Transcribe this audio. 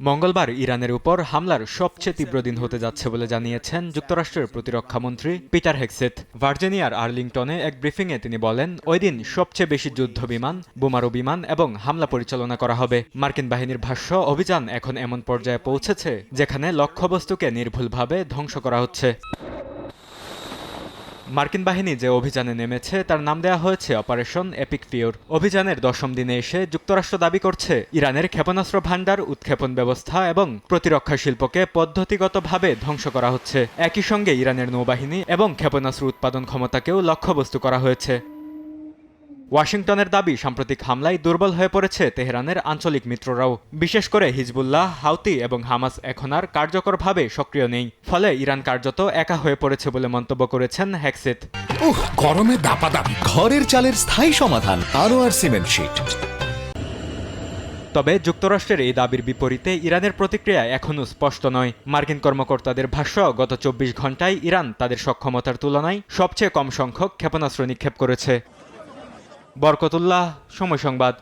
মঙ্গলবার ইরানের উপর হামলার সবচেয়ে তীব্র দিন হতে যাচ্ছে বলে জানিয়েছেন যুক্তরাষ্ট্রের প্রতিরক্ষামন্ত্রী পিটার হেগসেথ। ভার্জিনিয়ার আর্লিংটনে এক ব্রিফিংয়ে তিনি বলেন, ওই দিন সবচেয়ে বেশি যুদ্ধ বিমান, বোমারু বিমান এবং হামলা পরিচালনা করা হবে। মার্কিন বাহিনীর ভাষ্য, অভিযান এখন এমন পর্যায়ে পৌঁছেছে যেখানে লক্ষ্যবস্তুকে নির্ভুলভাবে ধ্বংস করা হচ্ছে। মার্কিন বাহিনী যে অভিযানে নেমেছে তার নাম দেওয়া হয়েছে অপারেশন এপিক ফিওর। অভিযানের 10ম দিনে এসে যুক্তরাষ্ট্র দাবি করছে ইরানের ক্ষেপণাস্ত্র ভান্ডার, উৎক্ষেপণ ব্যবস্থা এবং প্রতিরক্ষা শিল্পকে পদ্ধতিগতভাবে ধ্বংস করা হচ্ছে। একই সঙ্গে ইরানের নৌবাহিনী এবং ক্ষেপণাস্ত্র উৎপাদন ক্ষমতাকেও লক্ষ্যবস্তু করা হয়েছে। ওয়াশিংটনের দাবি, সাম্প্রতিক হামলায় দুর্বল হয়ে পড়েছে তেহরানের আঞ্চলিক মিত্ররাও। বিশেষ করে হিজবুল্লাহ, হাউতি এবং হামাস এখন আর কার্যকরভাবে সক্রিয় নেই। ফলে ইরান কার্যত একা হয়ে পড়েছে বলে মন্তব্য করেছেন হেগসেথ। গরমে দাপাদাপি, ঘরের চালের স্থায়ী সমাধান আনোয়ার সিমেন্ট শীট। তবে যুক্তরাষ্ট্রের এই দাবির বিপরীতে ইরানের প্রতিক্রিয়া এখনও স্পষ্ট নয়। মার্কিন কর্মকর্তাদের ভাষ্য, গত 24 ঘন্টায় ইরান তাদের সক্ষমতার তুলনায় সবচেয়ে কম সংখ্যক ক্ষেপণাস্ত্র নিক্ষেপ করেছে। বরকতুল্লাহ, সময় সংবাদ।